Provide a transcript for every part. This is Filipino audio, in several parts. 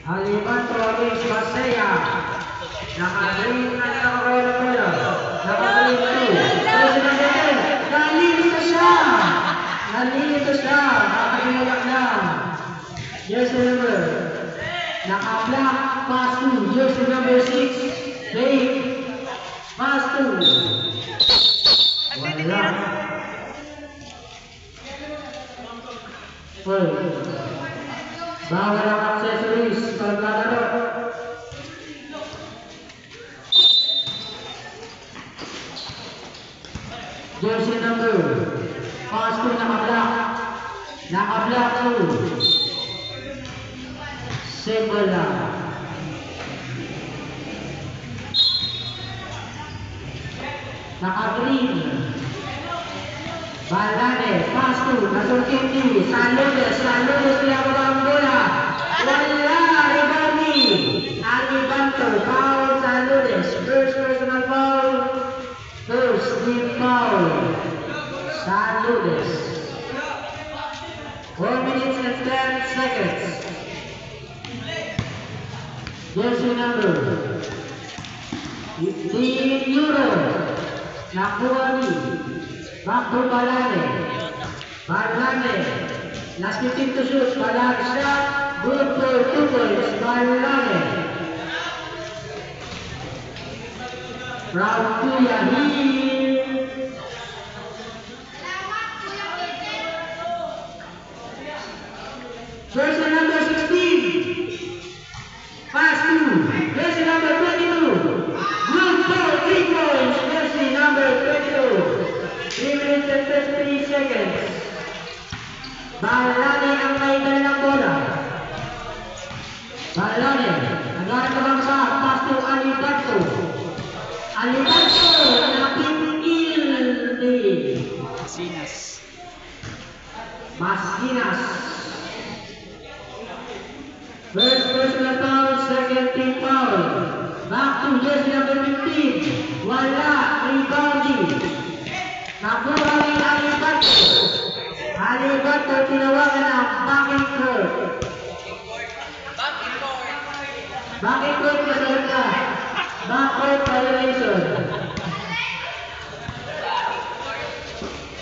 Alibanto against Masaya. Naka-green na naka-green na bola. Naka-green 2. Person number 10. Nalilito siya. Nalilito siya. Nakakagulak lang. Jersey number. Naka-black. Pass 2. Jersey number 6. Fake. Pass 2. Wala. Bawal ang accessories paglalaro. Jersey number. Pass 2 naka-black. Naka-black 2. Single lang. Naka-green. Balane, pass 2, nasukin ni Saludes pinababa ang bola. Wala, rebounding. Alibanto, foul Saludes. First personal foul. First team foul. Saludes. 4 minutes and 10 seconds. Jersey number. Team Euro. Nakuha ni. Back to Balane. Balane. Last 15 to shoot. Balane shot. Good for 2 points. Balane. Round 2 Yahid. Jersey number 16. Pass 2. Jersey number 22. Good for 3 points. Jersey number 22. 3 minutes and 33 seconds. Balane ang may dala ng bola. Balane. Nagharap ka bang sa pass to Alibanto. Alibanto. Napipil ni Masinas. First personal foul, second team foul. Back to jersey number 15. Wala. Rebounding. Nakuha ni Alibanto. Alibanto tinawagan ang backing court. Backing court na salita. Backcourt violation.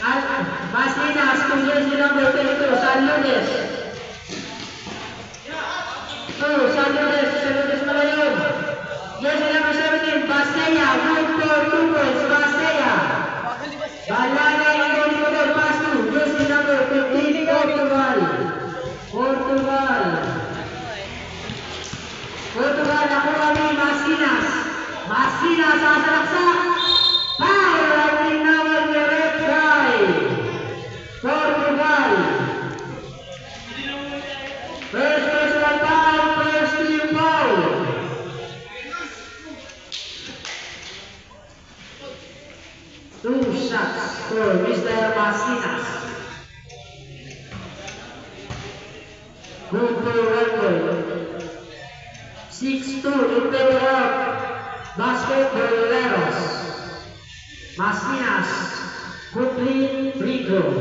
At Masinas to jersey number 22. Saludes. Saludes malayon. Jersey number 17. Basaya. Good for 2 points. Basaya. Balane ang goal pass to jersey number 15. Portugal nakuha ni Masinas. Masinas sasalaksak. Foul ang tinawag ni Red Guy. Portugal. First personal foul, first team foul. Two shots for Mr. Masinas. Good for Redwood. 6-2 in favor of Basketballeros. Masinas, complete free throw.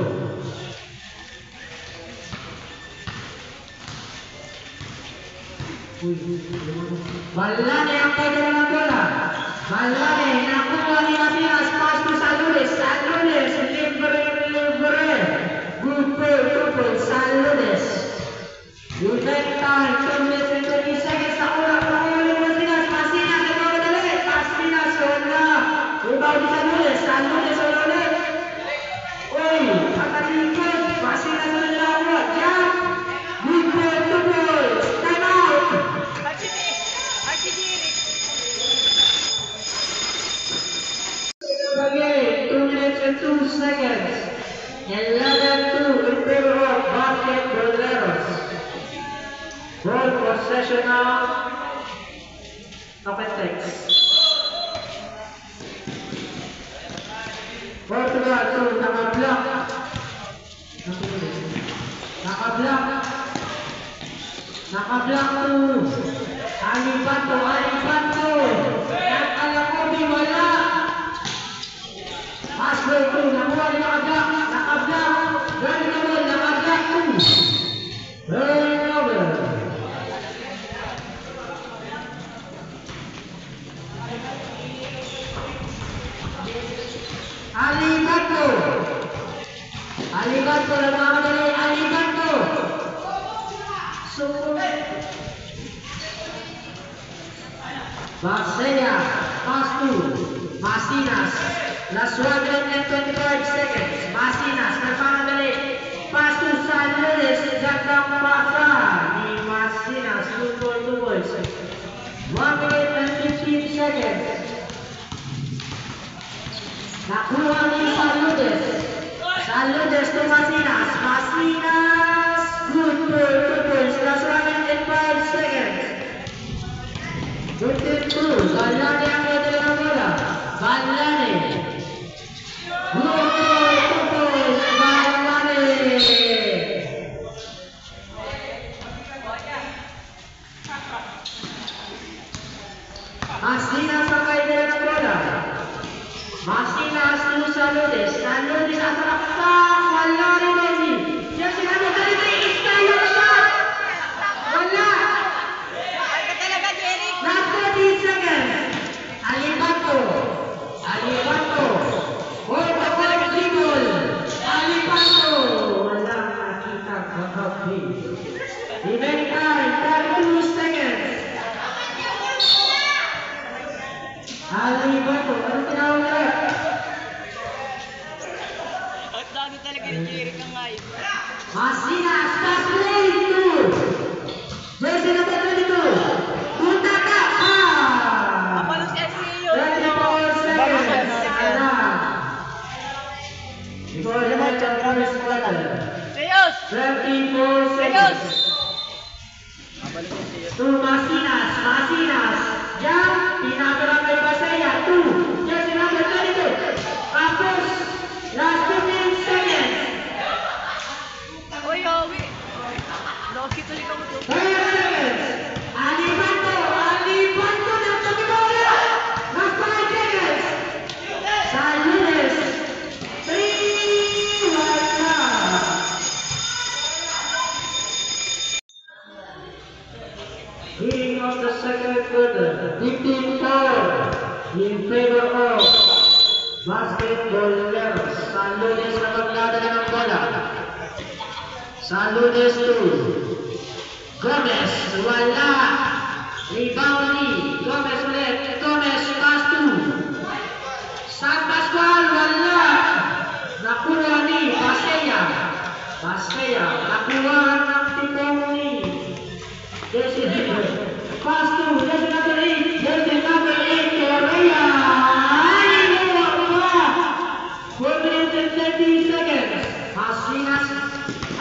Balane ang pwede ng bola. Balane, nakuha ni Masinas, pass to Saludes. Saludes, libre. Good for 2 points, Saludes. You take time, 2 minutes and 30 seconds. Nakuha ni Masinas. Masinas, nagawa ulit. Masinas, wala. Rebound ni Saludes. Saludes, wala ulit. Uy, pagkalikod. Masinas na nalawa. Jump. Good for 2 points. Time out. Again, 2 minutes and 2 seconds. 11-2 in favor of Basketballeros. Ball possession now. Open takes. Portugal 2, naka-block. Naka-block 2. Alibanto. Nakalakobi, wala. Passway 2, nakuha ni naka-block. Running over, naka-block 2. Turnover. Aligato. Aligato, nagmamadali. Aligato. Barsella, pass to Masinas. Last 125 seconds. Masinas, nagmamadali. Pass to San Luis. Jagdang pasa ni Masinas. 2 points. 1 minute and 15 seconds. Nakuha ni San Luis. San Luis to Masinas. Masinas. Good for 2 points. Last 1 minute and 5 seconds. 22. Balane ang pwede ng bola. Balane. Good for 2 points. Balane. Masinas ang pwede ng bola. Masinas to San Luis. San Luis atrap pa. Balane Messi. Yang sinabi ka rin ay istayang shot. Wala. Last 30 seconds. Aligato. Aligato. Portable dribble. Aligato. Wala nakita kakapi. Even time. 32 seconds. Aligato. Ano tinawag na? At dami talaga ni Jerry ka ngayon. Masinas. Pass play 2. Jersey number 22. Punta ka. Kapalo si SCU. 34 seconds. Sana. Before the match of first quarter. Serios! 34 Serios! seconds. To Masinas. Masinas. Jump. Pinatala kay Basaya. 2. Jersey number 22. Tapos. Last 15 seconds. Uy, Howie! Loki tuloy ka mo to. 10 seconds. Aligato. Aligato ng pagbola. Last 5 seconds. San Luis. 3. Wala. Beginning of the second quarter. 15-4 in favor of basketballers. San Luis na magdadala ng bola. San Luis 2. Gomez, wala. Rebound ni Gomez ulit. Gomez, pass 2. San Pascual, wala. Nakuha ni Basaya. Basaya, nakuha ng tipong ni Jersey number. Pass 2. Jersey number 8. Jersey number 8. Correa. Ay, wala. 4 minutes and 30 seconds. Masinas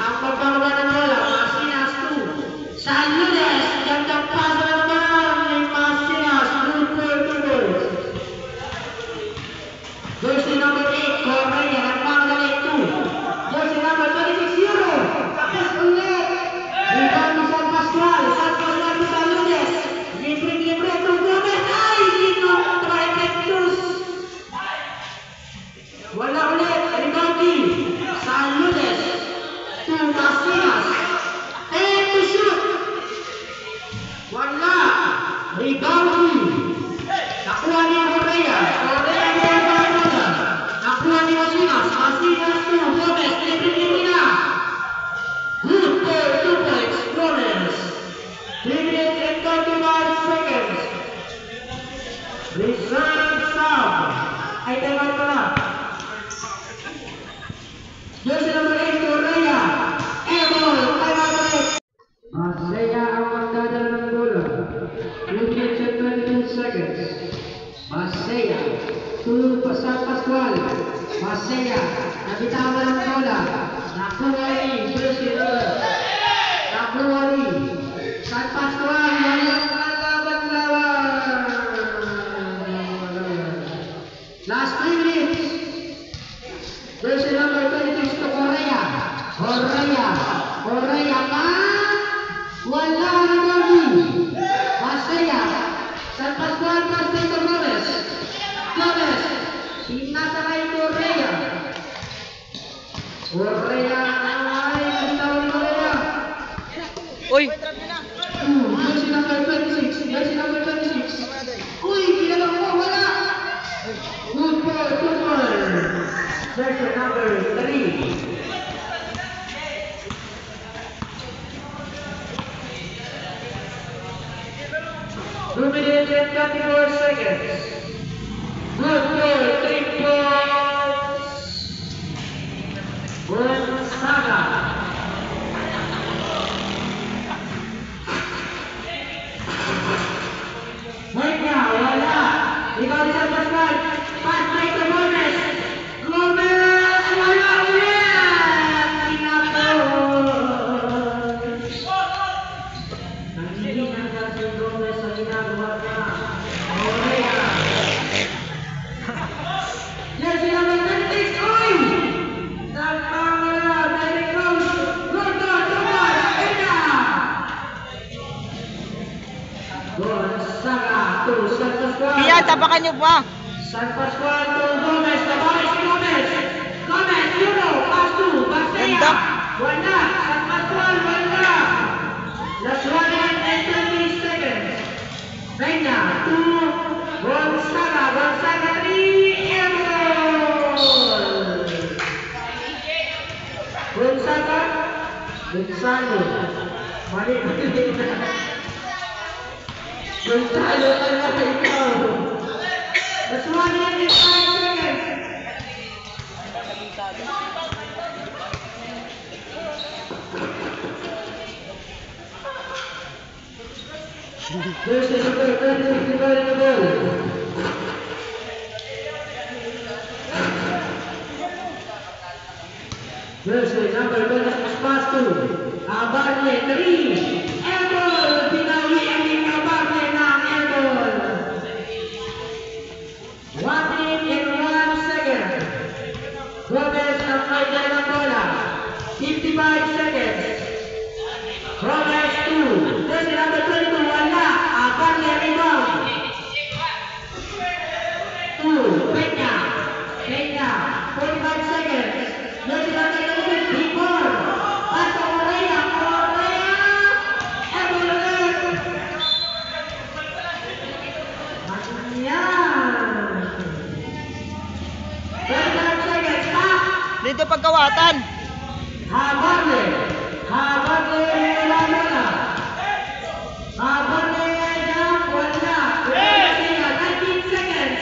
ang pagkakawa ng bola. Masinas 2. San Luis, gandang pasa ng bola ni Masinas. Good for 2 goals. Jersey number 8, Correa, nagpanggali 2. Jersey number 26, Euro. Tapos ulit. Rebound ni San Pascual. San Pascual to San Luis. Libre to Gomez. Ay, sino? Trifectus. Wala ulit. Rebound ni San Luis. To Masinas. And to shoot. Wala. Rebound ni. Nakuha ni Correa. Correa ni Correa. Nakuha ni Masinas. Masinas to Gomez. Libre na. Good for 2 points. Gomez. 3 minutes and 35 seconds. Reserve sub. Ay, tama pala. Jersey number 8, Correa. Ebol, tama pala. Masaya ang magdadala ng bola. 2 minutes and 22 seconds. Masaya. To San Pascual. Masaya. Nabitawan ng bola. Nakuha ni Jersey number. Nakuha ni San Pascual. Walang kalaban-laban. Last 3 minutes. Jersey number 26 to Correa. Correa pa. Wala na Gabi. Masaya. San Pascual pass to Gomez. Gomez. Pinasa kay Correa. Correa. Ay, bitaw ni Correa. Uy! Jersey number 26. Jersey number 26. Uy, kinalang mo. Wala. Good ball. Sector number 3. 2 minutes and 24 seconds. Good goal, 3 points. Gonzaga. Menya, wala. Ikaw di sa Pascual. Pass break to Gomez. Gomez, wala ulit. Tinapos. Nangihinang ka si Gomez sa ginagawa niya. Orea. Yes, number 36. Uy! Nagpangala. Very close. Good goal, 2 points. Enya. Gonzaga to San Pascual. Iyan, tapakan niyo pa. San Pascual to Gomez. Tabari si Gomez. Gomez, Euro. Pass to Basea. Ganda. Wala. San Pascual, wala. Last 1 minute and 20 seconds. Peña, 2. Gonzaga. Gonzaga, 3. Emerald. Gonzaga. Gonzalo. Mali. Gonzalo, ano ka ikaw? Last 1 minute and 5 seconds. There's the number 36 divided the ball. There's the number 26 pass to Abarne 3. Embol! Pinawi ang Abarne ng Embol. 1 minute and 1 second. Gomez ang may dalang bola. 55 seconds. Gomez 2. There's the number 22. Wala. Abarne rebound. 2. Peña. Peña. 45 seconds. There's the number 24. Pass to Orea. Orea. Embol ulit. Ayan. 35 seconds. Stop. Dito pagkawatan. Abarne. Abarne wala bola. Abarne jam wala. Udah 19 seconds.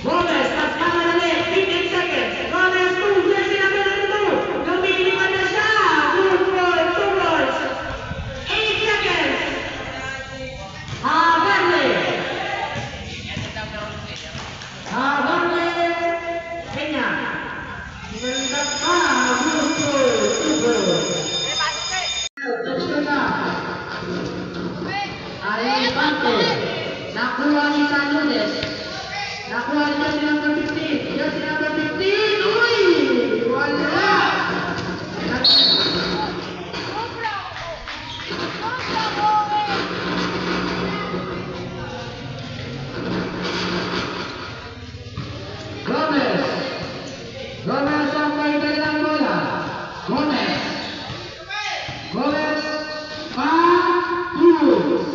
Gomez pas kamarali 15 seconds. Gomez 2 jersey number 2. Lumilipat na siya. 2 balls. 8 seconds. Abarne. Abarne. Peña. Mentak pa. 2 balls. Alipante, nakuha ni San Lunes. Nakuha ni jersey number 15. Jersey number 15. Uy! Wala! Gomez. Gomez ang may dalang bola. Gomez. Gomez.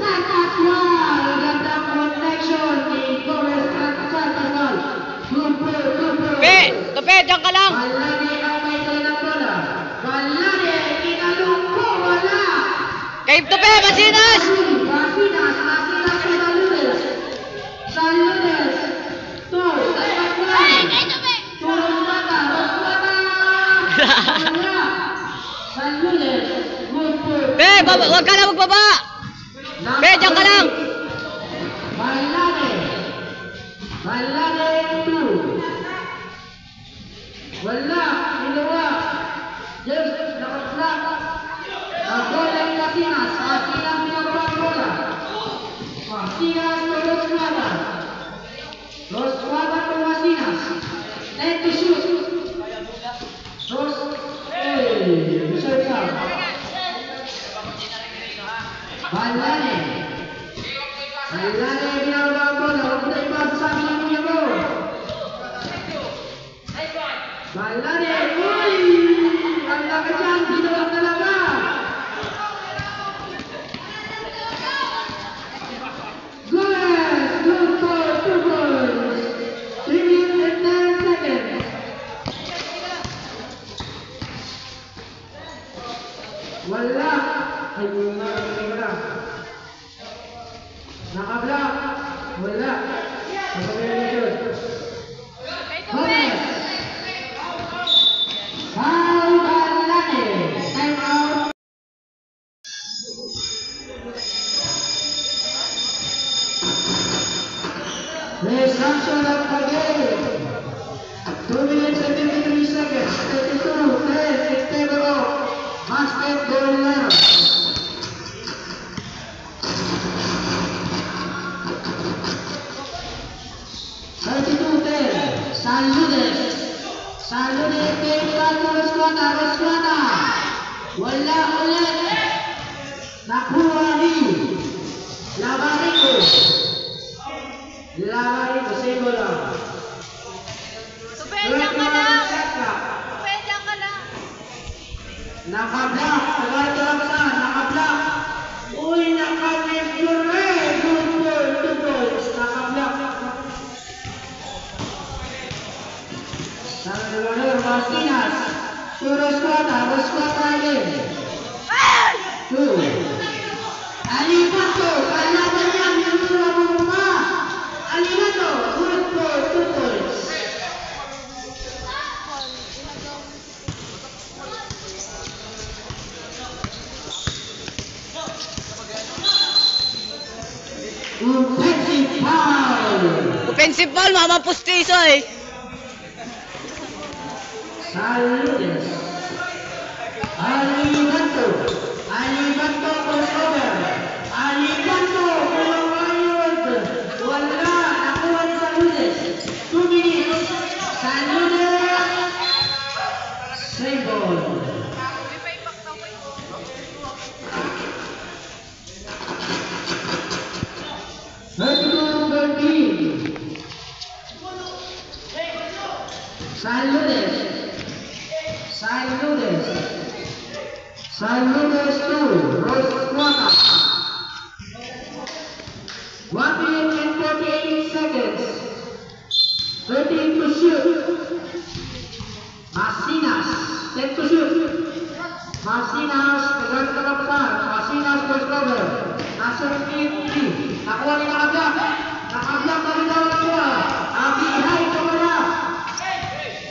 San Pascual, gandang connection ni Gomez at San Pascual. Super. Tope, dyan ka lang. Balade ang may dalang bola. Balade, kinalungko, wala. Kay Tope, Masinas. Masinas kay San Lunes. San Lunes. To, San Pascual. Rosmata. Wala. San Lunes. Be, huwag ka na magbaba. Be, dyan ka lang. Balade 2. Wala, ginawa. Yes, nakaplag. Bola ni Masinas. Masinas pinagawa ang bola. Masinas to Rosmata. Rosmata to Masinas. Net to shoot. Reserve ka. Balade pinagawa ang bola. Huwag na ipasa sa amin ang niya mo. Balade, uy! Ang laki dyan, ginawa talaga. Good for 2 goals. 3 minutes and 10 seconds. 2 minutes and 53 seconds. 32-10 in favor of Basketballeros. 32-10. San Ludes kailan ng Roscuata. Wala ulit. Nakuha ni Lavarico. Sebo lang. Supensya ka lang. Supensya ka lang. Nakablock. Tagalit ka lang saan. Nakablock. Uy, nakablock. Good balls. Nakablock. Salvador Martinez. To Roscuata again. 2. Alibato. Kalaban niya. Alibato. Good ball. 2 points. Offensive foul. Offensive ball, mama pustiso eh. Saludes. Alibato crossover. Alibato Polaroid. Wala. Nakuha ni Saludes. 2 minutes. Saludes. Save ball. Saludes to Roscuata. 1 minute and 48 seconds. 13 to shoot. Masinas, 10 to shoot. Masinas, tagad-tagapsan. Masinas crossover. Nasa 53. Nakuha ni Nakablock. Nakablock na rin daw nakuha. Abihay kumala.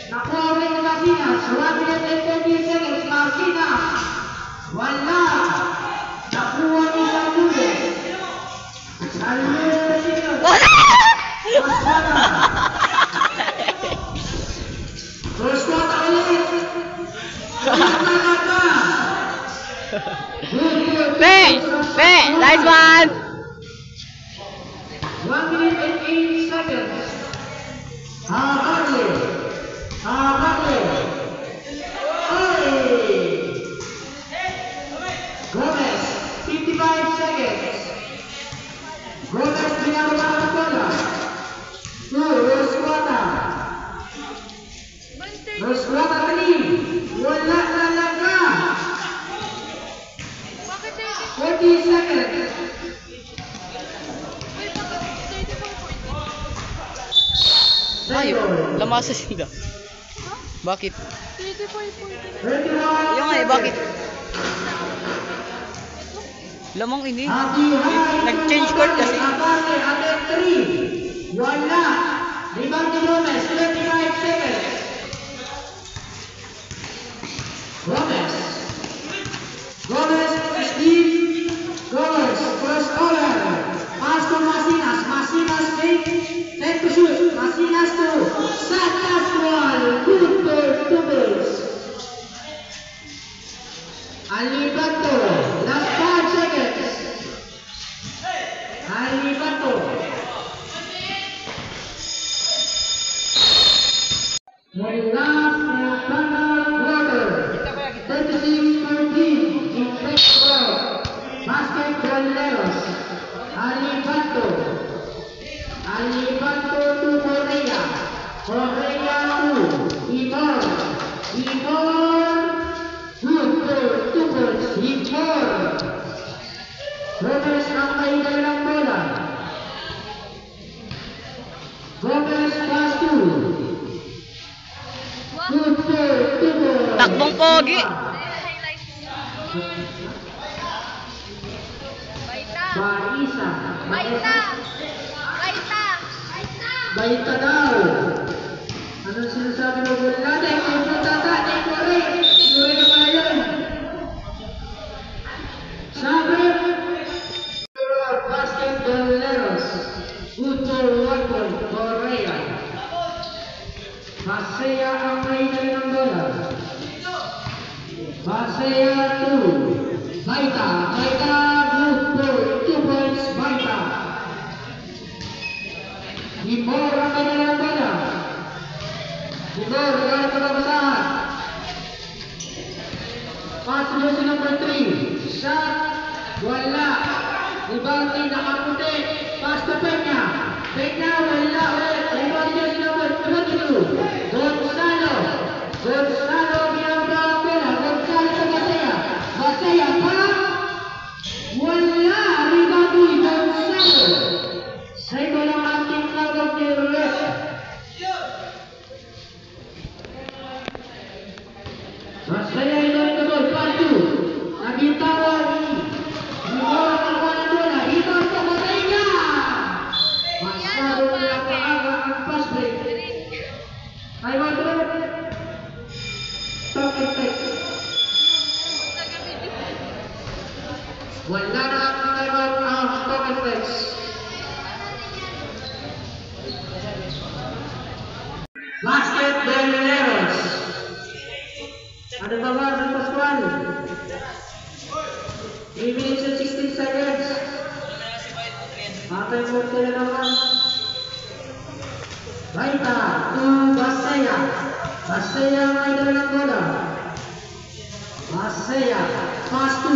Nakuha rin ni Masinas. 1 minute and 30 seconds. Masinas. Wala. Nakuha ni Saludes. Saludes senior. Roscuata. Roscuata ulit. Nice one. 1 minute and 8 seconds. Barley. Gomez, 55 seconds. Gomez binababa ng bola. To Roscuata. Roscuata 3. Wala talaga. 40 seconds. Ay, lamasa sila. Bakit? 31. Yung nga eh, bakit? Lamang ini. Nag-change court kasi. Wala. Rebound ni Gomez, 25 seconds. Gomez, Steve. Gomez, first caller. Pass to Masinas. Masinas fake. 10 to shoot. Masinas to San Pascual. Good ball, 2 balls. Alibato, last 5 seconds. Alibato. The last and final quarter. 36-14 in favor of Basketballeros. Alibato to Correa. Correa to Imor. Good ball, 2 balls. Imor. Gomez ang mahigal ng bola. Gomez pass to. Good ball, 2 balls. Takbong pogi. Baita daw. Ano sinasabi mo? Wala na. Ikaw po tata. Ikaw rin. Ikaw rin naman yun. Sabi. Basketballeros. Good ball, 1 ball. Correa. Pass Basaya ang may dala ng bola. Basaya 2. Baita. Baita. Good ball. 2 points. Baita. Timor ang may dala ng bola. Timor, regalo pagkabasahan. Pass to jersey number 3. Shot. Wala. Rebounding nakaputi. Pass to Peña. Peña wala ulit. Rebound jersey number 22. Gonzalo. Gonzalo ginagawa ang bola. Gonzalo sa Basaya. Basaya pa. Wala. Rebounding Gonzalo. Sa'yo lang ang team tawag ni Rep. Basaya ito rin ito. Pantu. Nabitawan ni Timor ang bola bola. Ito sa Basaya. Masyado na paaga ang pass break. Ay, Madrid. Stop and take. Wala na ang timeout ang stop and take. Basket Belineros. Ada bawah dan Pascual. 3 minutes and 16 seconds. Apa yang mau kita lakukan? Baita to Basaya. Basaya may dala ng bola. Basaya. Pass to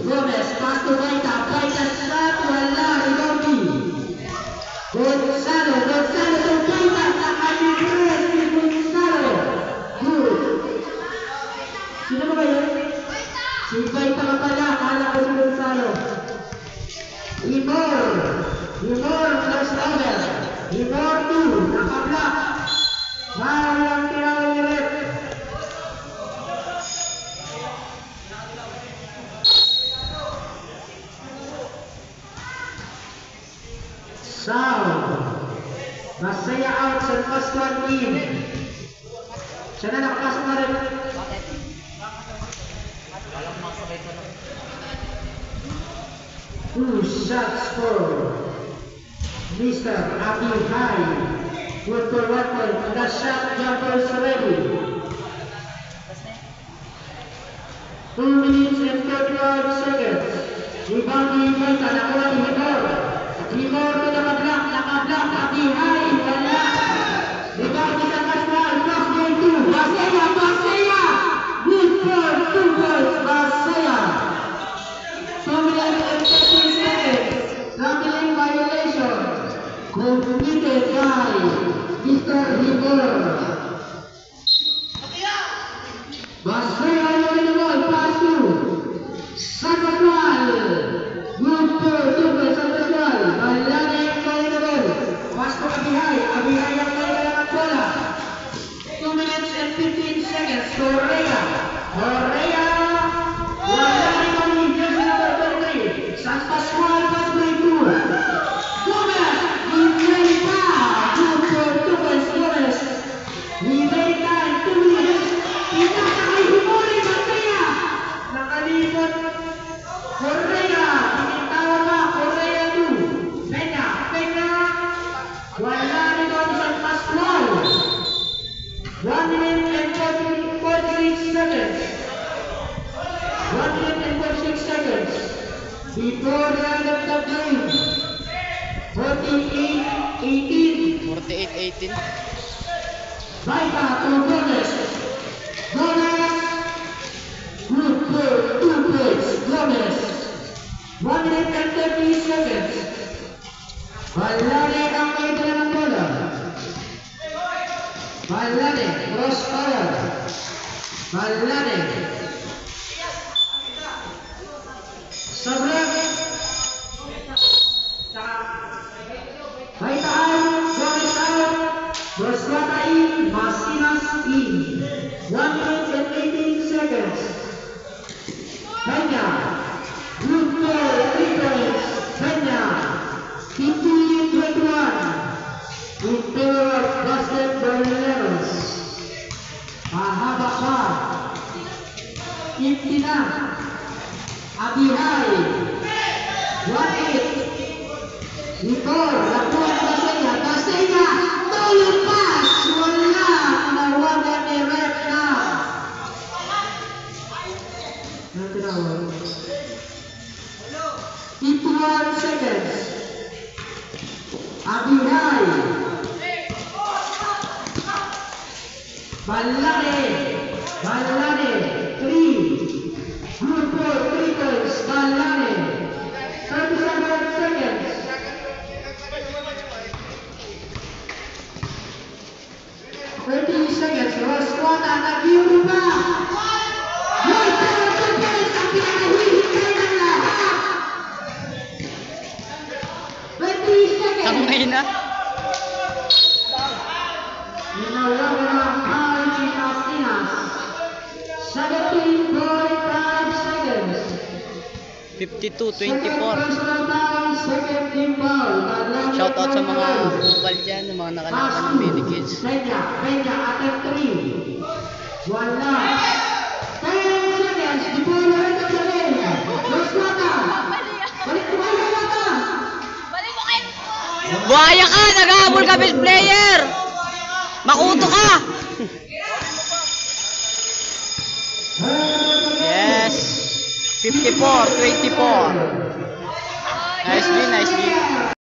Gomez. Pass to Baita. Baita shot. Wala. Rebounding. Gonzalo. Gonzalo to Baita. Nakalimutan si Gonzalo. Good. Sino ba yun? Si Baita ka pala. Kala ko si Gonzalo. Timor. Timor. First over. Timor 2. Nakablock. Mahal ang tinawag ni Rep. Sound. Basaya out sa first one in. Siya na nakapasok na rin. Bakit? Alam mo makasabay ka na. 2 shots for Mr. Abi Hai. Good for 1 point. The shot jumpers ready. 2 minutes and 35 seconds. Rebounding Baita. Nakuha ni Timor. Timor to nakablock. Nakablock. Abi Hai. Wala. Rebounding sa Pascual. Cross ball 2. Basaya. Basaya. Good for 2 points. Basaya. 2 minutes and 13 seconds. Gambling violation. Committed by Mr. Timor. Basaya yung naman. Pass to San Pascual. Good for 2 points. San Pascual. Malala yung kaya naman. Pass to Abihai. Abihai ang kaya ng bola. 2 minutes and 15 seconds. Correa. Correa. Wala rin ang jersey number 23. San Pascual. Pass break 2. Gomez. Ribey pa. Good for 2 points. Gomez. Ribey pa. 2 minutes. Pinasa kay Humori. Basaya. Nakalimot. Correa. Pinintawa pa. Correa 2. Peña. Peña. Wala rin ang San Pascual. 1 minute and 46 seconds. 1 minute and 46 seconds. Before the end of the game. 48-18. 48-18. Baita to Gomez. Gomez. Good for 2 points. Gomez. 1 minute and 30 seconds. Valade ang may dala ng bola. Valade. Cross fire. Valade. Sabrek. Baita out. Gomez out. Roswata in. Masinas in. 1 minute and 18 seconds. Peña. Good for 3 points. Peña. 15-21. In favor of Basket Belineros. Mahaba pa. 50 na. Abihai. 1-8. Nicole. Nakuha Basaya. Basaya. No yung pass. Wala. Balade. Balade. 3. Grupo triples. Balade. 37 seconds. 30 seconds. Rosquata nag-iuro pa. Grupo triples ang pinakahihintay ng lahat. 20 seconds. Tangay na. Inawagan ang Pilipinas. 17.5 seconds. 52-24. Personal foul, second team foul. Shoutout sa mga kupal dyan, ng mga nakalatan ng Mini Kids. Peña, attempt 3. Wala. 10 seconds before the end of the game. Rosquata. Balik mo kayo Rosquata. Buhaya ka! Nag-aabol ka, best player! Makuto ka! Yes! 54-24. Nicely, nicely.